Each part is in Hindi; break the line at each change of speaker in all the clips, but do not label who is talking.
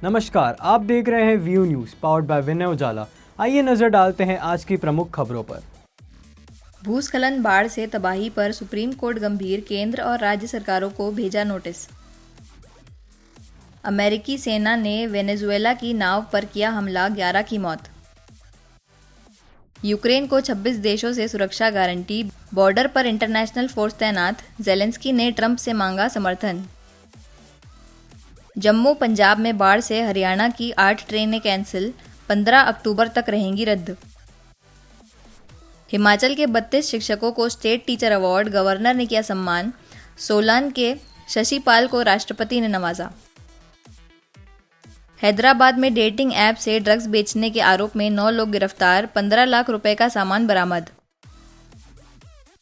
नमस्कार, आप देख रहे हैं व्यू न्यूज पावर्ड बाय विनय उजाला। आइए नजर डालते हैं आज की प्रमुख खबरों पर।
भूस्खलन बाढ़ से तबाही पर सुप्रीम कोर्ट गंभीर, केंद्र और राज्य सरकारों को भेजा नोटिस। अमेरिकी सेना ने वेनेजुएला की नाव पर किया हमला, 11 की मौत। यूक्रेन को 26 देशों से सुरक्षा गारंटी, बॉर्डर पर इंटरनेशनल फोर्स तैनात, जेलेंस्की ने ट्रंप से मांगा समर्थन। जम्मू पंजाब में बाढ़ से हरियाणा की 8 ट्रेनें कैंसिल, 15 अक्टूबर तक रहेंगी रद्द। हिमाचल के 32 शिक्षकों को स्टेट टीचर अवार्ड, गवर्नर ने किया सम्मान। सोलान के शशिपाल को राष्ट्रपति ने नवाजा। हैदराबाद में डेटिंग ऐप से ड्रग्स बेचने के आरोप में 9 लोग गिरफ्तार, 15 लाख रुपए का सामान बरामद।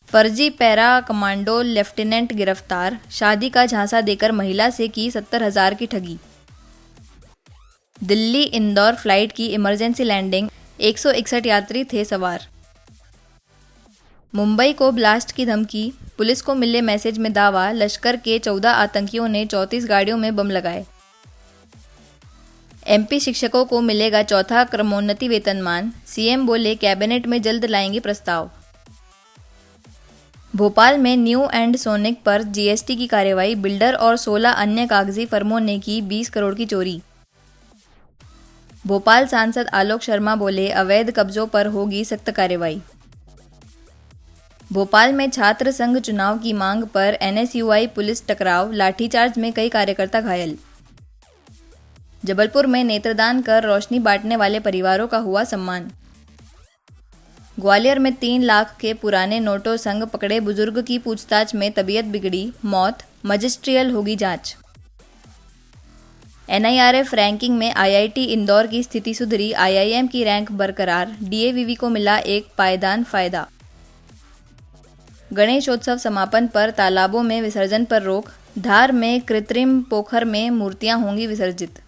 फर्जी पैरा कमांडो लेफ्टिनेंट गिरफ्तार, शादी का झांसा देकर महिला से की 70,000 की ठगी। दिल्ली इंदौर फ्लाइट की इमरजेंसी लैंडिंग, 161 यात्री थे सवार। मुंबई को ब्लास्ट की धमकी, पुलिस को मिले मैसेज में दावा, लश्कर के 14 आतंकियों ने 34 गाड़ियों में बम लगाए। एमपी शिक्षकों को मिलेगा चौथा क्रमोन्नति वेतनमान, सीएम बोले कैबिनेट में जल्द लाएंगे प्रस्ताव। भोपाल में न्यू एंड सोनिक पर जीएसटी की कार्रवाई, बिल्डर और 16 अन्य कागजी फर्मों ने की 20 करोड़ की चोरी। भोपाल सांसद आलोक शर्मा बोले अवैध कब्जों पर होगी सख्त कार्रवाई। भोपाल में छात्र संघ चुनाव की मांग पर एनएसयूआई पुलिस टकराव, लाठीचार्ज में कई कार्यकर्ता घायल। जबलपुर में नेत्रदान कर रोशनी बांटने वाले परिवारों का हुआ सम्मान। ग्वालियर में 3 लाख के पुराने नोटों संग पकड़े बुजुर्ग की पूछताछ में तबीयत बिगड़ी, मौत, मजिस्ट्रियल होगी जांच। एनआईआरएफ रैंकिंग में आईआईटी इंदौर की स्थिति सुधरी, आईआईएम की रैंक बरकरार, डीएवीवी को मिला एक पायदान फायदा। गणेशोत्सव समापन पर तालाबों में विसर्जन पर रोक, धार में कृत्रिम पोखर में मूर्तियां होंगी विसर्जित।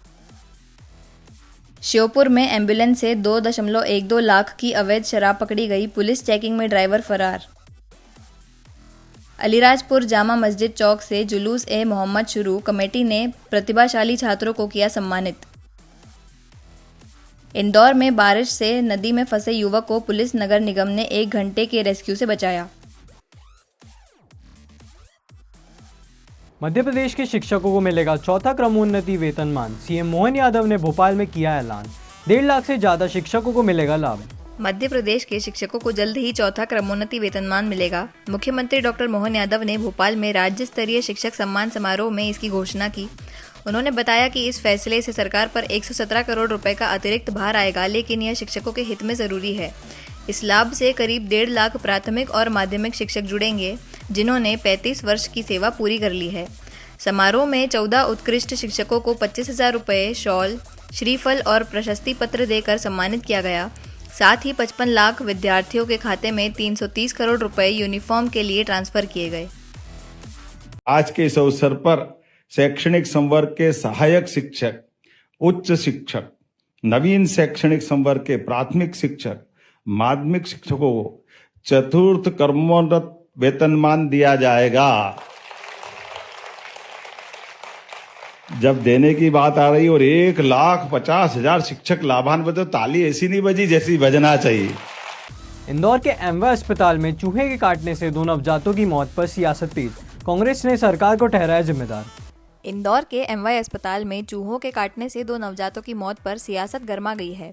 श्योपुर में एम्बुलेंस से 2.12 लाख की अवैध शराब पकड़ी गई, पुलिस चेकिंग में ड्राइवर फरार। अलीराजपुर जामा मस्जिद चौक से जुलूस ए मोहम्मद शुरू, कमेटी ने प्रतिभाशाली छात्रों को किया सम्मानित। इंदौर में बारिश से नदी में फंसे युवक को पुलिस नगर निगम ने 1 घंटे के रेस्क्यू से बचाया।
मध्य प्रदेश के शिक्षकों को मिलेगा चौथा क्रमोन्नति वेतनमान, सीएम मोहन यादव ने भोपाल में किया ऐलान। 1.5 लाख से ज्यादा शिक्षकों को मिलेगा लाभ।
मध्य प्रदेश के शिक्षकों को जल्द ही चौथा क्रमोन्नति वेतनमान मिलेगा। मुख्यमंत्री डॉक्टर मोहन यादव ने भोपाल में राज्य स्तरीय शिक्षक सम्मान समारोह में इसकी घोषणा की। उन्होंने बताया कि इस फैसले से सरकार पर 117 करोड़ रुपए का अतिरिक्त भार आएगा, लेकिन यह शिक्षकों के हित में जरूरी है। इस लाभ से करीब 1.5 लाख प्राथमिक और माध्यमिक शिक्षक जुड़ेंगे, जिन्होंने 35 वर्ष की सेवा पूरी कर ली है। समारोह में 14 उत्कृष्ट शिक्षकों को 25,000 रुपये, शॉल, श्रीफल और प्रशस्ति पत्र देकर सम्मानित किया गया। साथ ही 55 लाख विद्यार्थियों के खाते में 330 करोड़ रुपए यूनिफॉर्म के लिए ट्रांसफर किए गए।
आज के इस अवसर पर शैक्षणिक संवर्ग के सहायक शिक्षक, उच्च शिक्षक, नवीन शैक्षणिक संवर्ग के प्राथमिक शिक्षक, माध्यमिक शिक्षकों को चतुर्थ क्रमोन्नत वेतनमान दिया जाएगा। जब देने की बात आ रही और 1,50,000 शिक्षक लाभान्वित, तो ताली ऐसी नहीं बजी जैसी बजना चाहिए।
इंदौर के एमवाय अस्पताल में चूहे के काटने से 2 नवजातों की मौत पर सियासत तेज, कांग्रेस ने सरकार को ठहराया जिम्मेदार।
इंदौर के एमवाय अस्पताल में चूहों के काटने से 2 नवजातों की मौत पर सियासत गर्मा गई है।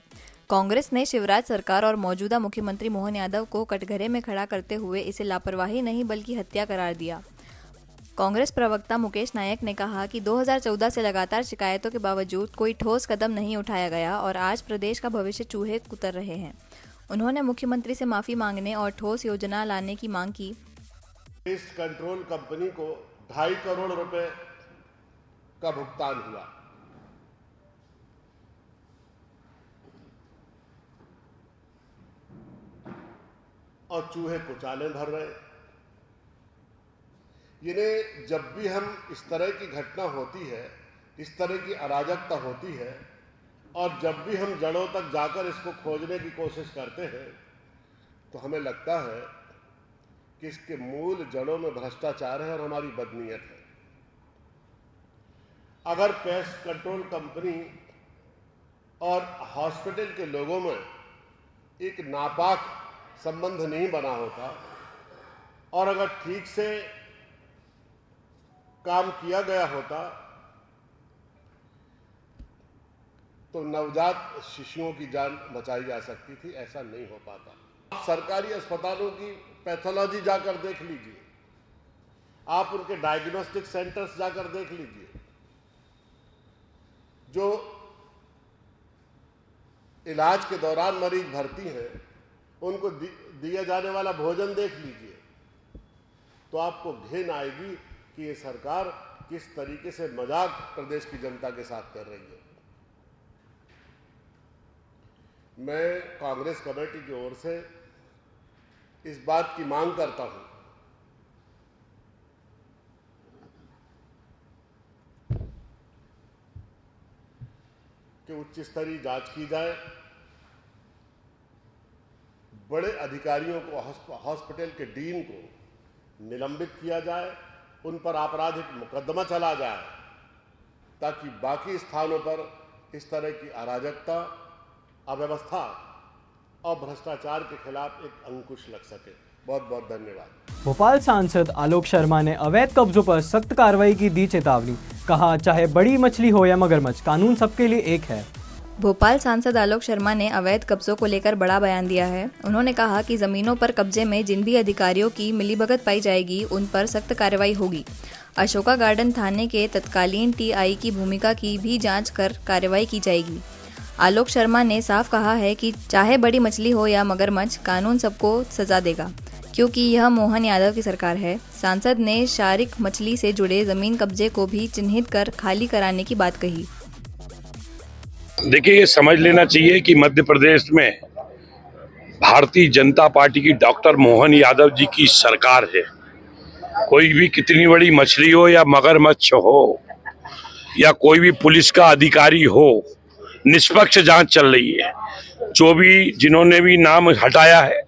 कांग्रेस ने शिवराज सरकार और मौजूदा मुख्यमंत्री मोहन यादव को कटघरे में खड़ा करते हुए इसे लापरवाही नहीं बल्कि हत्या करार दिया। कांग्रेस प्रवक्ता मुकेश नायक ने कहा कि 2014 से लगातार शिकायतों के बावजूद कोई ठोस कदम नहीं उठाया गया और आज प्रदेश का भविष्य चूहे कुतर रहे हैं। उन्होंने मुख्यमंत्री से माफी मांगने और ठोस योजना लाने की मांग की।
पेस्ट कंट्रोल कंपनी को 2.5 करोड़ रुपए का भुगतान हुआ। और चूहे कुचाले भर रहे। यानी जब भी हम इस तरह की घटना होती है, इस तरह की अराजकता होती है, और जब भी हम जड़ों तक जाकर इसको खोजने की कोशिश करते हैं, तो हमें लगता है कि इसके मूल जड़ों में भ्रष्टाचार है और हमारी बदनीयत है। अगर पेस्ट कंट्रोल कंपनी और हॉस्पिटल के लोगों में एक नापाक संबंध नहीं बना होता और अगर ठीक से काम किया गया होता तो नवजात शिशुओं की जान बचाई जा सकती थी। ऐसा नहीं हो पाता। आप सरकारी अस्पतालों की पैथोलॉजी जाकर देख लीजिए, आप उनके डायग्नोस्टिक सेंटर्स जाकर देख लीजिए, जो इलाज के दौरान मरीज भर्ती हैं उनको दिया जाने वाला भोजन देख लीजिए, तो आपको घिन आएगी कि ये सरकार किस तरीके से मजाक प्रदेश की जनता के साथ कर रही है। मैं कांग्रेस कमेटी की ओर से इस बात की मांग करता हूं कि उच्च स्तरीय जांच की जाए, बड़े अधिकारियों को, हॉस्पिटल के डीन को निलंबित किया जाए, उन पर आपराधिक मुकदमा चला जाए, ताकि बाकी स्थानों पर इस तरह की अराजकता, अव्यवस्था और भ्रष्टाचार के खिलाफ एक अंकुश लग सके। बहुत बहुत धन्यवाद।
भोपाल सांसद आलोक शर्मा ने अवैध कब्जों पर सख्त कार्रवाई की दी चेतावनी। कहा, चाहे बड़ी मछली हो या मगरमच्छ, कानून सबके लिए एक है।
भोपाल सांसद आलोक शर्मा ने अवैध कब्जों को लेकर बड़ा बयान दिया है। उन्होंने कहा कि जमीनों पर कब्जे में जिन भी अधिकारियों की मिलीभगत पाई जाएगी उन पर सख्त कार्रवाई होगी। अशोका गार्डन थाने के तत्कालीन टीआई की भूमिका की भी जांच कर कार्रवाई की जाएगी। आलोक शर्मा ने साफ कहा है कि चाहे बड़ी मछली हो या मगरमच्छ, कानून सबको सजा देगा, क्योंकि यह मोहन यादव की सरकार है। सांसद ने शारिक मछली से जुड़े जमीन कब्जे को भी चिन्हित कर खाली कराने की बात कही।
देखिए, ये समझ लेना चाहिए कि मध्य प्रदेश में भारतीय जनता पार्टी की डॉक्टर मोहन यादव जी की सरकार है। कोई भी कितनी बड़ी मछली हो या मगरमच्छ हो या कोई भी पुलिस का अधिकारी हो, निष्पक्ष जांच चल रही है। जो भी जिन्होंने भी नाम हटाया है,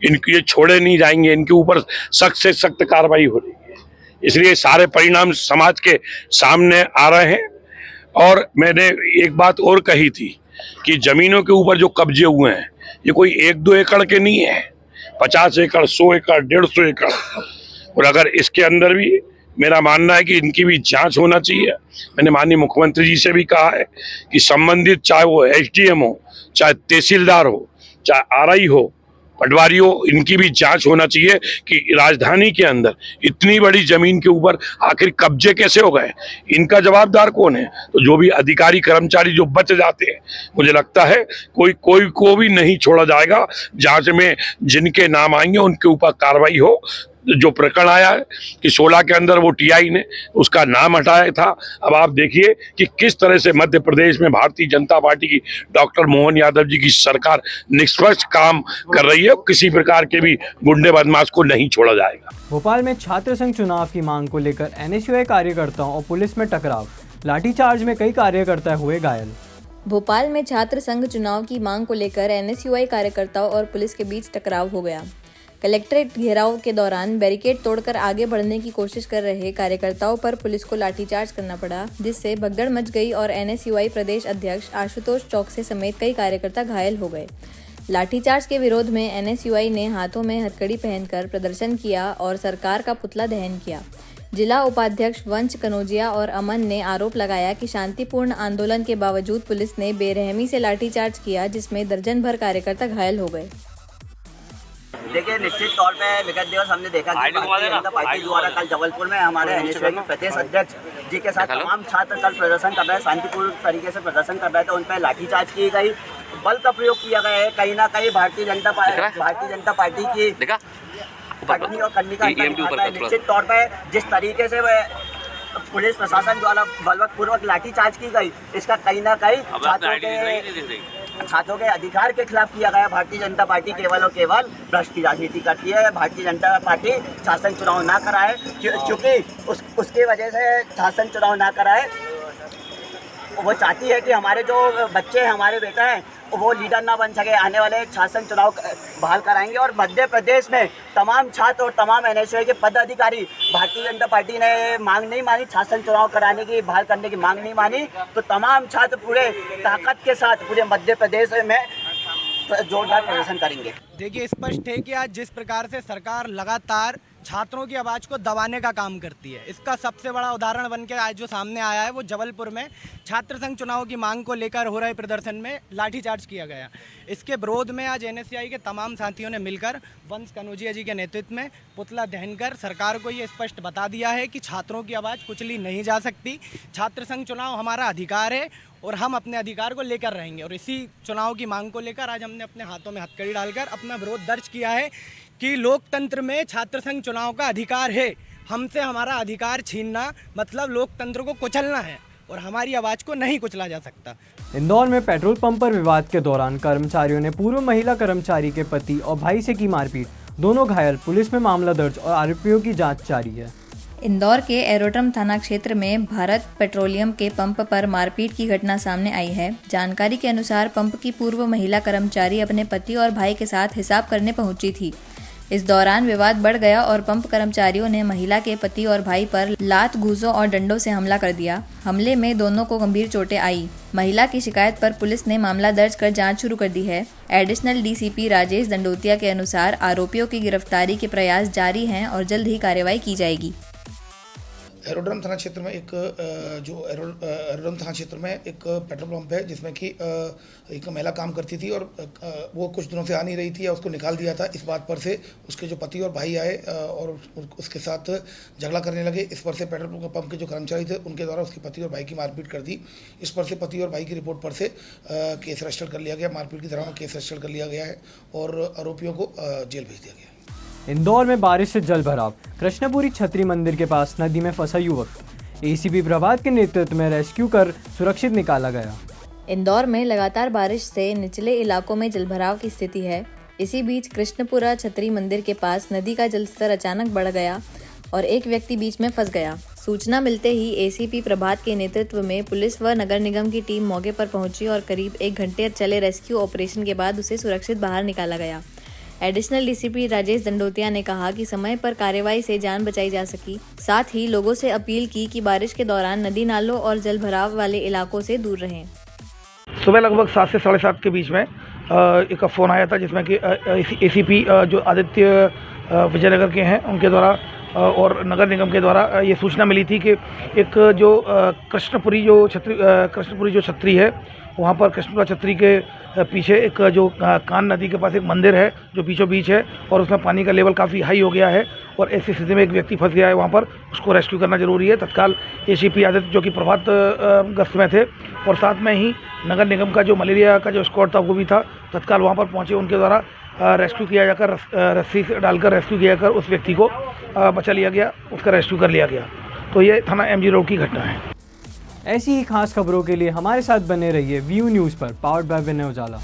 इनके ये छोड़े नहीं जाएंगे, इनके ऊपर सख्त से सख्त कार्रवाई हो रही है। इसलिए सारे परिणाम समाज के सामने आ रहे हैं। और मैंने एक बात और कही थी कि जमीनों के ऊपर जो कब्जे हुए हैं, ये कोई 1-2 एकड़ के नहीं है, 50 एकड़, 100 एकड़, 150 एकड़। और अगर इसके अंदर भी मेरा मानना है कि इनकी भी जांच होना चाहिए। मैंने माननीय मुख्यमंत्री जी से भी कहा है कि संबंधित, चाहे वो एसडीएम हो, चाहे तहसीलदार हो, चाहे आरआई हो, पटवारी हो, इनकी भी जांच होना चाहिए कि राजधानी के अंदर इतनी बड़ी जमीन के ऊपर आखिर कब्जे कैसे हो गए, इनका जवाबदार कौन है। तो जो भी अधिकारी कर्मचारी जो बच जाते हैं, मुझे लगता है कोई को भी नहीं छोड़ा जाएगा। जांच में जिनके नाम आएंगे उनके ऊपर कार्रवाई हो। जो प्रकरण आया है कि 16 के अंदर वो टीआई ने उसका नाम हटाया था, अब आप देखिए कि किस तरह से मध्य प्रदेश में भारतीय जनता पार्टी की डॉक्टर मोहन यादव जी की सरकार निष्पक्ष काम कर रही है। किसी प्रकार के भी गुंडे बदमाश को नहीं छोड़ा जाएगा।
भोपाल में छात्र संघ चुनाव की मांग को लेकर एनएसयूआई कार्यकर्ताओं और पुलिस में टकराव। लाठीचार्ज में कई कार्यकर्ता हुए घायल।
भोपाल में छात्र संघ चुनाव की मांग को लेकर एनएसयूआई कार्यकर्ताओं और पुलिस के बीच टकराव हो गया। कलेक्ट्रेट घेराव के दौरान बैरिकेड तोड़कर आगे बढ़ने की कोशिश कर रहे कार्यकर्ताओं पर पुलिस को लाठीचार्ज करना पड़ा, जिससे भगदड़ मच गई और एनएसयूआई प्रदेश अध्यक्ष आशुतोष चौकसे समेत कई कार्यकर्ता घायल हो गए। लाठीचार्ज के विरोध में एनएसयूआई ने हाथों में हथकड़ी पहनकर प्रदर्शन किया और सरकार का पुतला दहन किया। जिला उपाध्यक्ष वंश कनौजिया और अमन ने आरोप लगाया कि शांतिपूर्ण आंदोलन के बावजूद पुलिस ने बेरहमी से लाठीचार्ज किया, जिसमें दर्जन भर कार्यकर्ता घायल हो गए।
देखिए, निश्चित तौर पे विगत दिवस हमने देखा कि भारतीय जनता पार्टी द्वारा कल जबलपुर में हमारे एनएसयूआई के प्रदेश अध्यक्ष जी के साथ तमाम छात्र कल प्रदर्शन कर रहे हैं, शांतिपूर्ण तरीके से प्रदर्शन कर रहे थे। उन पर लाठीचार्ज की गई, बल का प्रयोग किया गया है। कहीं ना कहीं भारतीय जनता पार्टी की पत्नी और कन्या का है। निश्चित तौर पर जिस तरीके से पुलिस प्रशासन द्वारा बलपूर्वक लाठीचार्ज की गई, इसका कहीं ना कहीं छात्रों के अधिकार के खिलाफ किया गया। भारतीय जनता पार्टी केवल और केवल भ्रष्ट की राजनीति करती है। भारतीय जनता पार्टी शासन चुनाव ना कराए, क्योंकि उसकी वजह से शासन चुनाव ना कराए वो चाहती है कि हमारे जो बच्चे हैं, हमारे बेटा हैं, वो लीडर ना बन सके। आने वाले शासन चुनाव बहाल कराएंगे और मध्य प्रदेश में तमाम छात्र और तमाम एनएसयूआई के पदाधिकारी, भारतीय जनता पार्टी ने मांग नहीं मानी, शासन चुनाव कराने की, बहाल करने की मांग नहीं मानी, तो तमाम छात्र पूरे ताकत के साथ पूरे मध्य प्रदेश में जोरदार प्रदर्शन करेंगे।
देखिए, स्पष्ट है कि आज जिस प्रकार से सरकार लगातार छात्रों की आवाज़ को दबाने का काम करती है, इसका सबसे बड़ा उदाहरण बन के आज जो सामने आया है वो जबलपुर में छात्र संघ चुनाव की मांग को लेकर हो रहे प्रदर्शन में लाठीचार्ज किया गया। इसके विरोध में आज एनएसयूआई के तमाम साथियों ने मिलकर वंश कनौजिया जी के नेतृत्व में पुतला दहन कर सरकार को ये स्पष्ट बता दिया है कि छात्रों की आवाज़ कुचली नहीं जा सकती। छात्र संघ चुनाव हमारा अधिकार है और हम अपने अधिकार को लेकर रहेंगे। और इसी चुनाव की मांग को लेकर आज हमने अपने हाथों में हथकड़ी डालकर अपना विरोध दर्ज किया है कि लोकतंत्र में छात्र संघ चुनाव का अधिकार है। हमसे हमारा अधिकार छीनना मतलब लोकतंत्र को कुचलना है और हमारी आवाज़ को नहीं कुचला जा सकता।
इंदौर में पेट्रोल पंप पर विवाद के दौरान कर्मचारियों ने पूर्व महिला कर्मचारी के पति और भाई से की मारपीट, दोनों घायल। पुलिस में मामला दर्ज और आरोपियों की जांच जारी है।
इंदौर के एरोड्रम थाना क्षेत्र में भारत पेट्रोलियम के पंप पर मारपीट की घटना सामने आई है। जानकारी के अनुसार पंप की पूर्व महिला कर्मचारी अपने पति और भाई के साथ हिसाब करने पहुंची थी। इस दौरान विवाद बढ़ गया और पंप कर्मचारियों ने महिला के पति और भाई पर लात, घूंसों और डंडों से हमला कर दिया। हमले में दोनों को गंभीर चोटें आई। महिला की शिकायत पर पुलिस ने मामला दर्ज कर जांच शुरू कर दी है। एडिशनल डीसीपी राजेश दंडोतिया के अनुसार आरोपियों की गिरफ्तारी के प्रयास जारी हैं और जल्द ही कार्रवाई की जाएगी।
एरोड्रम थाना क्षेत्र में एरोड्रम थाना क्षेत्र में एक पेट्रोल पंप है जिसमें कि एक महिला काम करती थी और वो कुछ दिनों से आ नहीं रही थी या उसको निकाल दिया था। इस बात पर से उसके जो पति और भाई आए और उसके साथ झगड़ा करने लगे। इस पर से पेट्रोल पंप के जो कर्मचारी थे उनके द्वारा उसके पति और भाई की मारपीट कर दी। इस पर से पति और भाई की रिपोर्ट पर से केस रजिस्टर कर लिया गया। मारपीट की दौरान केस रजिस्टर कर लिया गया है और आरोपियों को जेल भेज दिया गया।
इंदौर में बारिश से जल भराव, कृष्णपुरी छतरी मंदिर के पास नदी में फंसा युवक, एसीपी प्रभात के नेतृत्व में रेस्क्यू कर सुरक्षित निकाला गया।
इंदौर में लगातार बारिश से निचले इलाकों में जलभराव की स्थिति है। इसी बीच कृष्णपुरा छतरी मंदिर के पास नदी का जलस्तर अचानक बढ़ गया और एक व्यक्ति बीच में फंस गया। सूचना मिलते ही एसीपी प्रभात के नेतृत्व में पुलिस व नगर निगम की टीम मौके पर पहुंची और करीब 1 घंटे चले रेस्क्यू ऑपरेशन के बाद उसे सुरक्षित बाहर निकाला गया। एडिशनल डीसीपी राजेश दंडोतिया ने कहा कि समय पर कार्रवाई से जान बचाई जा सकी। साथ ही लोगों से अपील की कि बारिश के दौरान नदी नालों और जल भराव वाले इलाकों से दूर रहें।
सुबह लगभग 7 से 7:30 के बीच में एक फ़ोन आया था जिसमें कि एसीपी जो आदित्य विजयनगर के हैं उनके द्वारा और नगर निगम के द्वारा ये सूचना मिली थी कि एक जो कृष्णपुरी जो छतरी है वहाँ पर कृष्णपुरा छतरी के पीछे एक जो कान नदी के पास एक मंदिर है जो बीचों बीच है और उसमें पानी का लेवल काफ़ी हाई हो गया है और ऐसी स्थिति में एक व्यक्ति फंस गया है वहाँ पर। उसको रेस्क्यू करना जरूरी है। तत्काल एसीपी आदित्य जो कि प्रभात गश्त में थे और साथ में ही नगर निगम का जो मलेरिया का जो स्क्वाड था वो भी था, तत्काल वहाँ पर पहुँचे। उनके द्वारा रेस्क्यू किया जाकर रस्सी से डालकर रेस्क्यू किया जाकर उस व्यक्ति को बचा लिया गया, उसका रेस्क्यू कर लिया गया। तो ये थाना एमजी रोड की घटना है।
ऐसी ही खास खबरों के लिए हमारे साथ बने रहिए व्यू न्यूज़ पर, पावर्ड बाय विनय उजाला।